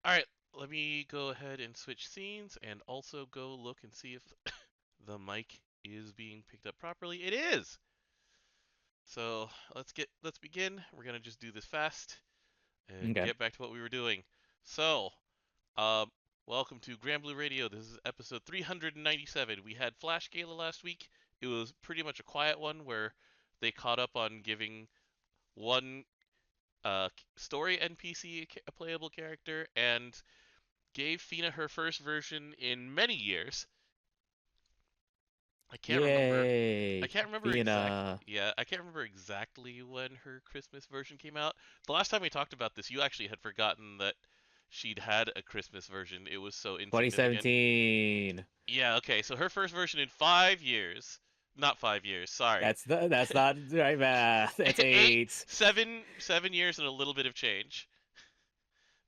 All right, let me go ahead and switch scenes and also go look and see if the mic is being picked up properly. It is. So let's begin. We're gonna just do this fast and Okay. get back to what we were doing. So, um, welcome to Granblue Radio. This is episode 397. We had Flash Gala last week. It was pretty much a quiet one where they caught up on giving one story NPC a playable character and gave Feena her first version in many years. I can't remember. I Yay. can't remember exact. Fina. Yeah, I can't remember exactly when her Christmas version came out. The last time we talked about this, you actually had forgotten that she'd had a Christmas version. It was so insignificant. 2017. Yeah, okay. So her first version in 5 years. Not 5 years. Sorry. That's not right math. It's Eight, 8. 7 years and a little bit of change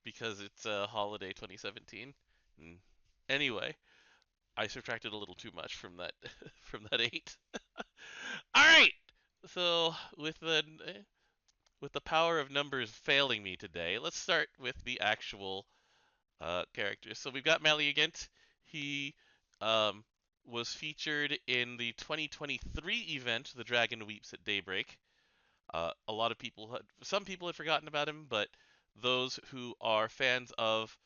because it's holiday 2017. Mm. Anyway, I subtracted a little too much from that from that eight. All right. So with the power of numbers failing me today, let's start with the actual characters. So we've got Maleagant. He um, was featured in the 2023 event, The Dragon Weeps at Daybreak. Some people had forgotten about him, but those who are fans of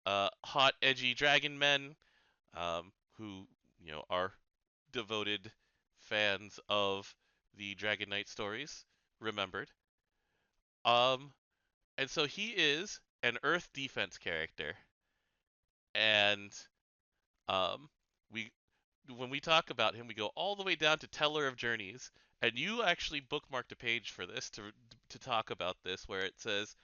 hot, edgy dragon men, who are devoted fans of the Dragon Knight stories, remembered. Um, and so he is an Earth defense character, and um, we when we talk about him, we go all the way down to Teller of Journeys, and you actually bookmarked a page for this to talk about this, where it says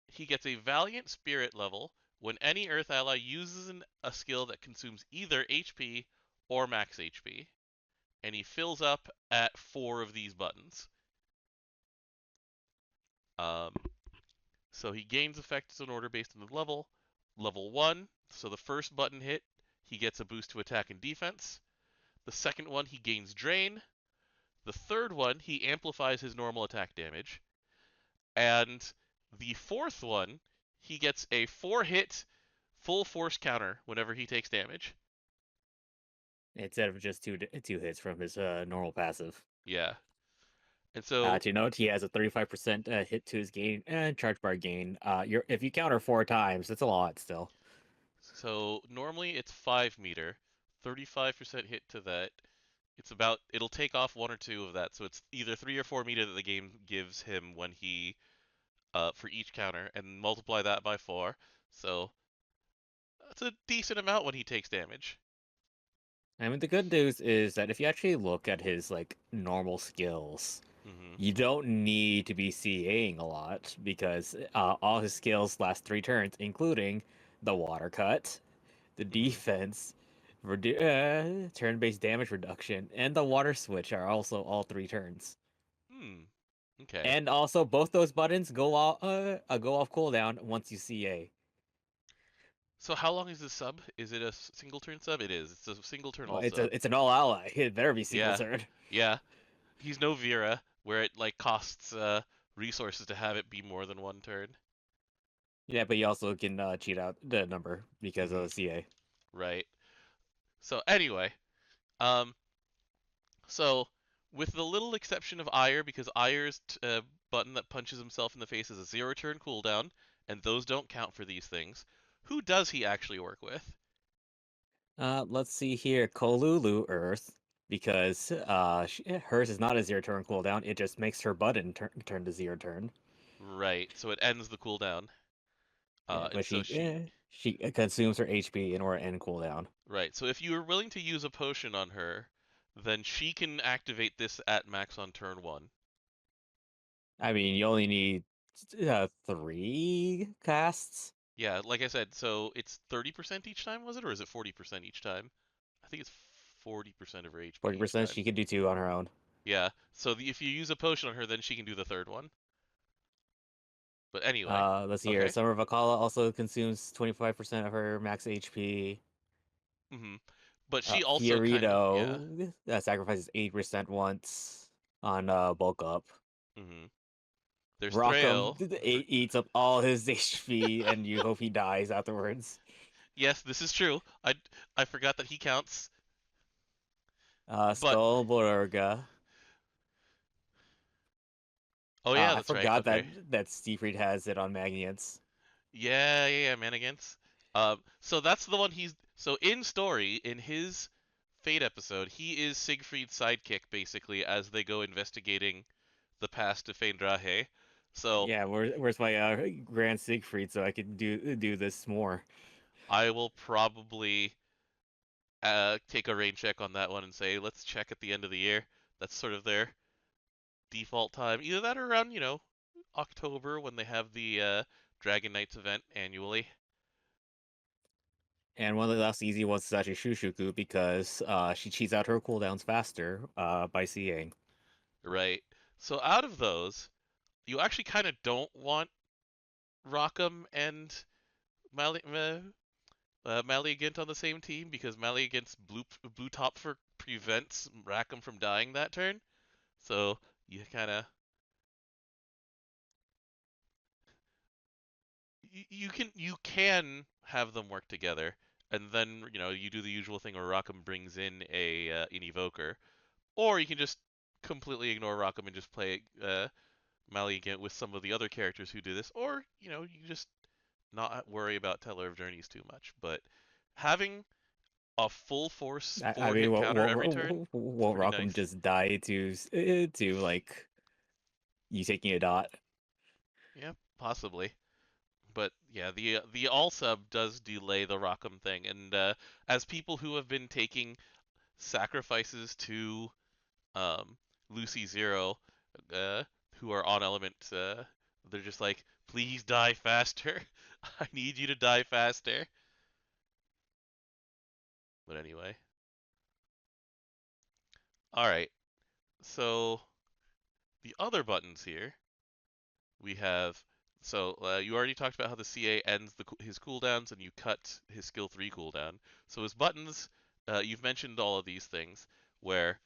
he gets a Valiant Spirit level when any Earth ally uses a skill that consumes either HP or max HP, and he fills up at 4 of these buttons. Um, so he gains effects in order based on the level. Level 1, so the first button hit, he gets a boost to attack and defense. The second one, he gains Drain. The third one, he amplifies his normal attack damage. And the fourth one, he gets a 4 hit full force counter whenever he takes damage. Instead of just two hits from his normal passive. Yeah. And so To note, he has a 35% hit to his gain and charge bar gain. If you counter 4 times, that's a lot still. so normally it's 5 meter, 35% hit to that. It'll take off 1 or 2 of that, so it's either 3 or 4 meter that the game gives him when he for each counter, and multiply that by 4. So that's a decent amount when he takes damage. I mean, the good news is that if you actually look at his like normal skills, Hmm. you don't need to be CAing a lot because all his skills last 3 turns, including the water cut, the Hmm. defense, turn-based damage reduction, and the water switch are also all 3 turns. Hmm. Okay. And also, both those buttons go off cooldown once you CA. So how long is the sub? Is it a single turn sub? It is. It's a single turn Well, also. it's an all ally. It better be single Yeah. turn. Yeah. He's no Vera, where it like costs resources to have it be more than 1 turn. Yeah, but you also can cheat out the number because Hmm. of CA. Right. So anyway, um, so with the little exception of Ire, because Ire's button that punches himself in the face is a 0 turn cooldown, and those don't count for these things. Who does he actually work with? Let's see here. Kolulu Earth, because hers is not a 0 turn cooldown. It just makes her button turn to 0 turn. Right. So it ends the cooldown. Yeah, And but so she consumes her HP in order to end cooldown. right. So if you are willing to use a potion on her, then she can activate this at max on turn 1. I mean, you only need 3 casts. Yeah, like I said, so it's 30% each time, was it? Or is it 40% each time? I think it's 40% of her HP each 40%. time. She can do 2 on her own. Yeah, so if you use a potion on her, then she can do the third one. But anyway, Let's see here. okay. Summer Vakala also consumes 25% of her max HP. Hmm. But she also yeah. Fiorito sacrifices 8% once on bulk up. Hmm. There's Rockham Thrail. eats up all his HP, and you hope he dies afterwards. Yes, this is true. I forgot that he counts. But Skullburga. oh yeah, I that's right. forgot Okay. that Steefried has it on Magnians. Yeah, Manigance. So that's the one so in story in his Fate episode, he is Siegfried's sidekick basically as they go investigating the past of Feindrache. So Yeah, where's my Grand Siegfried so I could do this more? I will probably take a rain check on that one and say let's check at the end of the year. That's sort of their default time. Either that or around October when they have the Dragon Knights event annually. And one of the last easy ones is actually Shushuku because she cheats out her cooldowns faster by CAing. Right. So out of those, you actually kind of don't want Rockham and Mali- uh, Maleagant on the same team because Maleagant's blue top for prevents Rackham from dying that turn. So you kind of you can have them work together, and then you do the usual thing where Rockham brings in a an evoker, or you can just completely ignore Rockham and just play Maleagant with some of the other characters who do this, or you just not worry about Teller of Journeys too much. But having a full force I four mean, hit counter every turn, it's won't pretty Rockham nice. just die to like you taking a dot? Yeah, possibly. But yeah, the all sub does delay the Rockham thing, and as people who have been taking sacrifices to um, Lucy Zero, uh, who are on element, they're just like, please die faster. I need you to die faster. But anyway, all right. So the other buttons here we have. So you already talked about how the CA ends his cooldowns and you cut his skill 3 cooldown. So his buttons, you've mentioned all of these things where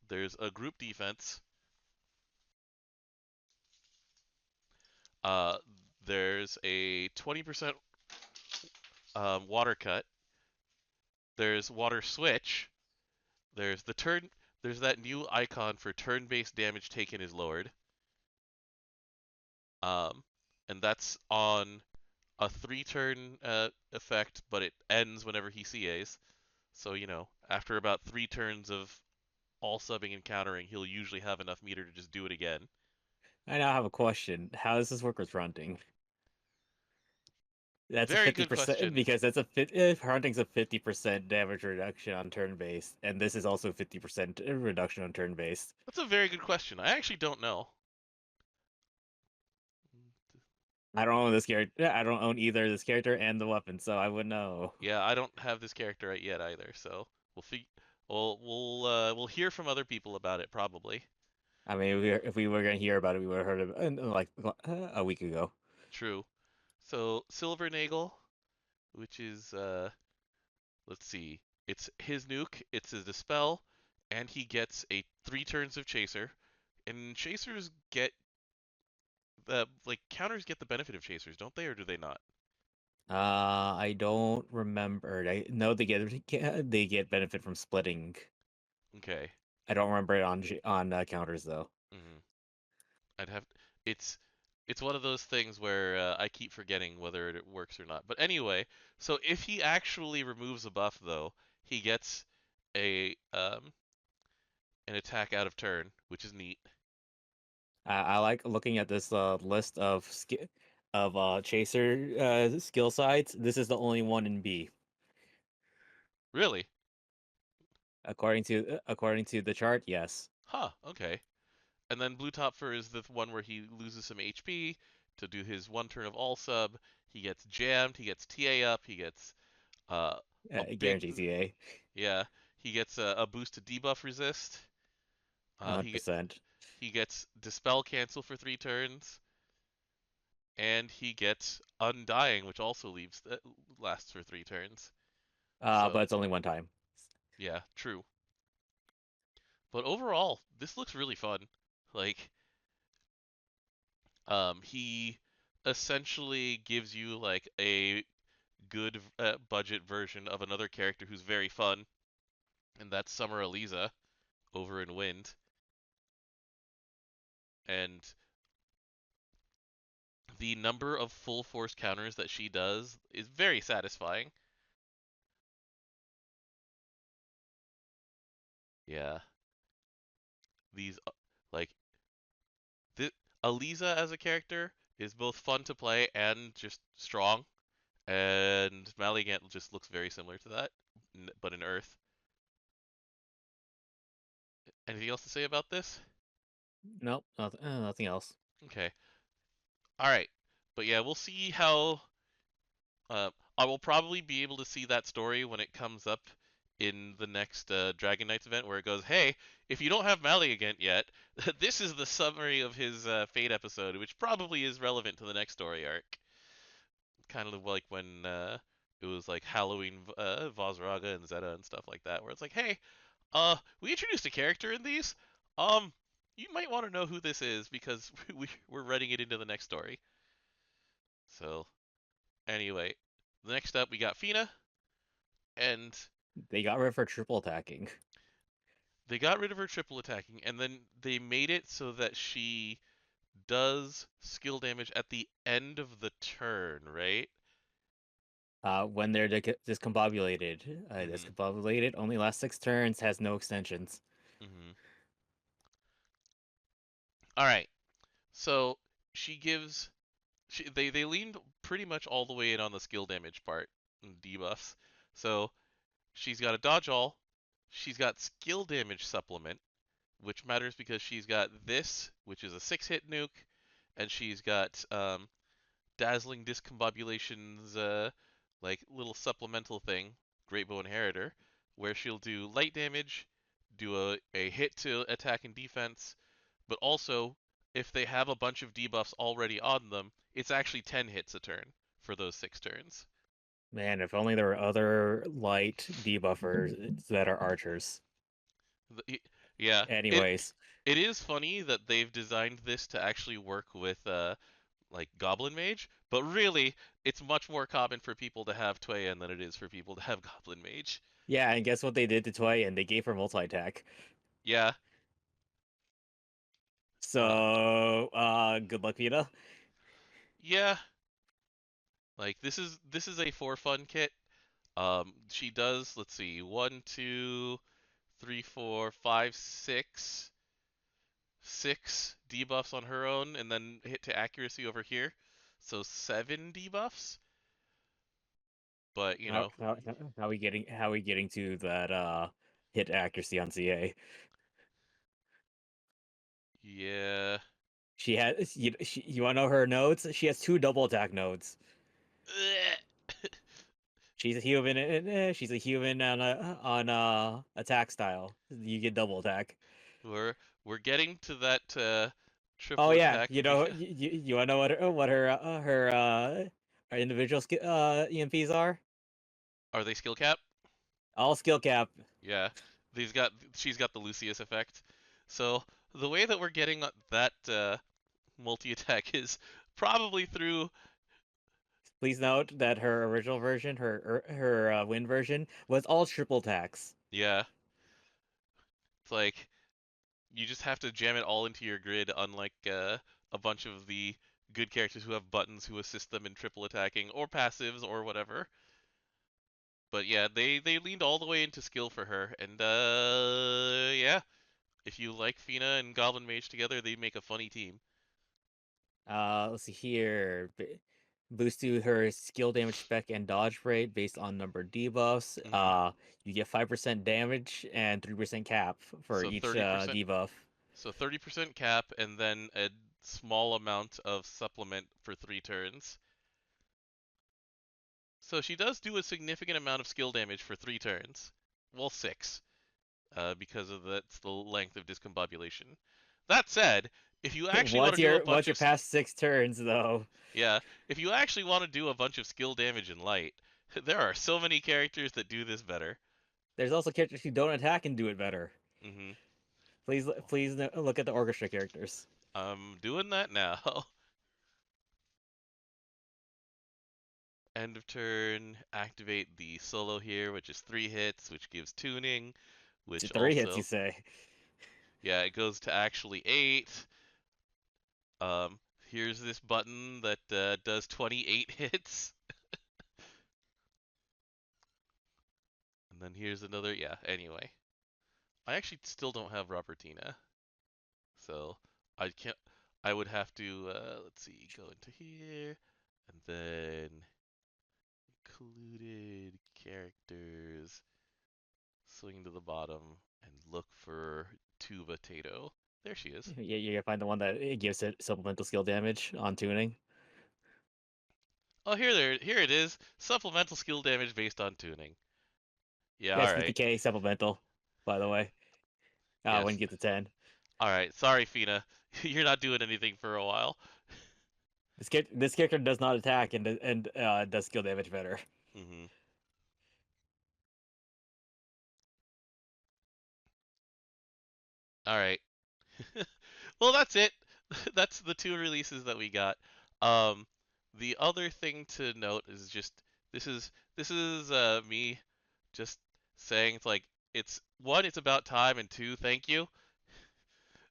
there's a group defense, uh, there's a 20% water cut, there's water switch, there's the turn, there's that new icon for turn-based damage taken is lowered, um, and that's on a 3-turn effect, but it ends whenever he CAs. So, after about 3 turns of all subbing and countering, he'll usually have enough meter to just do it again. I now have a question. How does this work with fronting? That's a Very good 50% question. because that's a fit. If hunting's a 50% damage reduction on turn based, and this is also 50% reduction on turn based. That's a very good question. I actually don't know. I don't own this character. I don't own either this character and the weapon, so I would know. Yeah, I don't have this character right yet either, so we'll fig- we'll hear from other people about it probably. I mean, if we were gonna hear about it, we would have heard of it like a week ago. True. So Silvernagel, which is let's see, it's his nuke, it's his dispel, and he gets a 3 turns of chaser. And chasers get the like counters get the benefit of chasers, don't they, or do they not? I don't remember. I know they get benefit from splitting. Okay. I don't remember it on counters though. hmm I'd have it's it's one of those things where I keep forgetting whether it works or not. But anyway, so if he actually removes a buff though, he gets a an attack out of turn, which is neat. I like looking at this list of chaser skill sides. This is the only one in B Really? according to the chart. Yes. Huh, okay. And then Blue Topfer is the one where he loses some HP to do his 1 turn of all sub. He gets jammed, he gets TA up, he gets uh, a big Guarantees EA yeah, he gets a boost to debuff resist. Uh, he 100%. he gets dispel cancel for 3 turns, and he gets undying, which also lasts for 3 turns. But So it's only one time. yeah, true. But overall, this looks really fun. Like He essentially gives you like a good budget version of another character who's very fun, and that's Summer Eliza over in Wind. And the number of full force counters that she does is very satisfying. Yeah, these like th- Eliza as a character is both fun to play and just strong, and Maleagant just looks very similar to that, but in Earth. Anything else to say about this? Nope, nothing else. Okay, all right, but yeah, we'll see how. I will probably be able to see that story when it comes up in the next Dragon Knights event, where it goes, "Hey, if you don't have Maleagant yet, this is the summary of his Fate episode, which probably is relevant to the next story arc." Kind of like when it was like Halloween Vazraga and Zeta and stuff like that, where it's like, "Hey, we introduced a character in these. Um, you might want to know who this is because we're running it into the next story." So anyway, next up we got Feena, and They got rid of her triple attacking. they got rid of her triple attacking, and then they made it so that she does skill damage at the end of the turn, right? When they're discombobulated. Mhm. Discombobulated only lasts 6 turns, has no extensions. Mhm. All right. So she gives they leaned pretty much all the way in on the skill damage part and debuffs. So she's got a dodge all, she's got skill damage supplement, which matters because she's got this, which is a 6-hit nuke, and she's got dazzling discombobulations, like little supplemental thing, Great Bow Inheritor, where she'll do light damage, do a hit to attack and defense, but also if they have a bunch of debuffs already on them, it's actually 10 hits a turn for those 6 turns. Man, if only there were other light debuffers that are archers. Yeah, Anyways, it is funny that they've designed this to actually work with like Goblin Mage, but really it's much more common for people to have Toyan than it is for people to have Goblin Mage. yeah, and guess what they did to Toy? And they gave her multi-attack. Yeah, uh, So, good luck, Vita. yeah, like this is a for fun kit. She does, let's see, one, two, three, four, five, six debuffs on her own, and then hit to accuracy over here. So 7 debuffs. But How, how, how are we getting to that hit accuracy on CA? yeah. She has you want to know her nodes? She has 2 double attack nodes. She's a human. She's a human on attack style. You get double attack. we're we're getting to that Oh triple yeah, attack. you want to know her individual EMPs are? Are they skill cap? All skill cap. Yeah. She's got the Lucius effect. So the way that we're getting that multi attack is probably through. Please note that her original version, her win version, was all triple attacks. Yeah. It's like you just have to jam it all into your grid, unlike a bunch of the good characters who have buttons who assist them in triple attacking or passives or whatever. But yeah, they leaned all the way into skill for her, and yeah, if you like Feena and Goblin Mage together, they make a funny team. Let's see here. Boost to her skill damage spec and dodge rate based on number debuffs. Hmm. You get 5% damage and 3% cap for So each 30%, debuff. so 30% cap, and then a small amount of supplement for 3 turns. So she does do a significant amount of skill damage for 3 turns. Well, six, because of that's the length of discombobulation. That said, if you actually want to do a Once bunch you're of past 6 turns, though, yeah, if you actually want to do a bunch of skill damage in light, there are so many characters that do this better. there's also characters who don't attack and do it better. Hmm. Please look at the orchestra characters. I'm doing that now. end of turn, activate the solo here, which is 3 hits, which gives tuning, which 3 hits, you also, say? yeah, it goes to actually 8. Here's this button that does 28 hits. And then here's another, yeah, anyway. I actually still don't have Robertina. So I can't, I would have to, let's see, go into here, and then included characters, swing to the bottom, and look for Tuba Tato. There she is. Yeah, you gotta find the one that it gives it supplemental skill damage on tuning. Oh, here it is. Supplemental skill damage based on tuning. Yeah, Yes, all right. 50k supplemental, by the way. When Yes. you get to 10. All right. Sorry, Feena. You're not doing anything for a while. This character does not attack and does skill damage better. Hmm. All right. Well, that's it. That's the 2 releases that we got. Um, the other thing to note is just this is me just saying it's like it's one, it's about time, and two, thank you.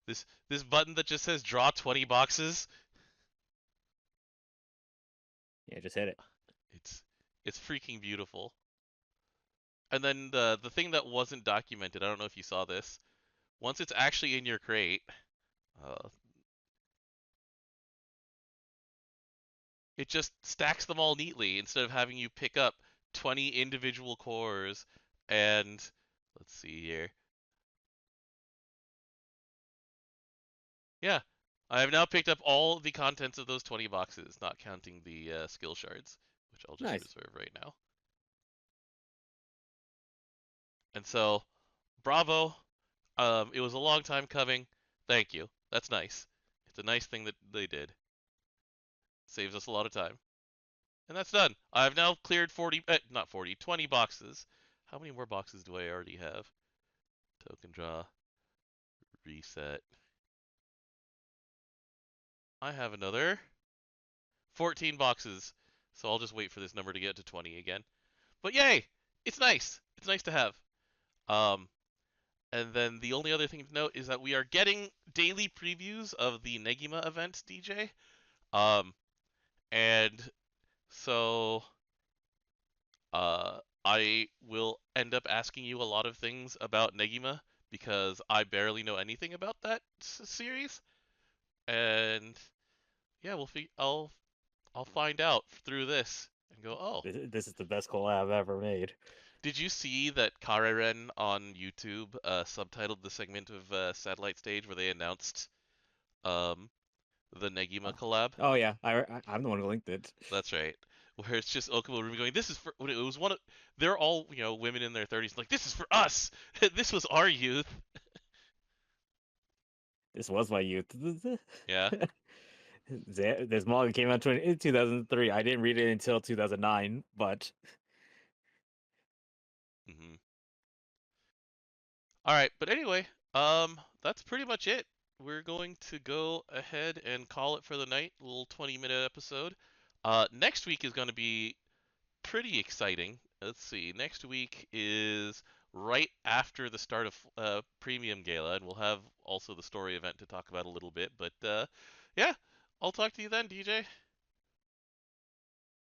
This button that just says draw 20 boxes, Yeah, just hit it. it's it's freaking beautiful. And then the thing that wasn't documented, I don't know if you saw this. Once it's actually in your crate, uh, it just stacks them all neatly instead of having you pick up 20 individual cores and let's see here. Yeah, I have now picked up all the contents of those 20 boxes, not counting the skill shards, which I'll just Nice. reserve right now. And so, bravo. It was a long time coming. Thank you. That's nice. It's a nice thing that they did. Saves us a lot of time. And that's done. I've now cleared 40, not 40, 20 boxes. How many more boxes do I already have? Token draw, reset. I have another 14 boxes. So I'll just wait for this number to get to 20 again. But yay! It's nice. It's nice to have. Um, and then the only other thing to note is that we are getting daily previews of the Negima event, DJ. Um, and so I will end up asking you a lot of things about Negima because I barely know anything about that series. And yeah, I'll find out through this and go, oh, This is the best collab I've ever made. did you see that Kareren on YouTube subtitled the segment of Satellite Stage where they announced um, the Negima Oh, collab? oh yeah, I'm the one who linked it. That's right. Where it's just Okubo Rumi going, this is for, it was one of, they're all, women in their 30s, like, this is for us! This was our youth! This was my youth. Yeah. This manga came out in 2003. I didn't read it until 2009, but Hmm. Alright, but anyway, that's pretty much it. We're going to go ahead and call it for the night, a little 20-minute episode. Next week is going to be pretty exciting. Let's see. Next week is right after the start of Premium Gala, and we'll have also the story event to talk about a little bit. But yeah, I'll talk to you then, DJ.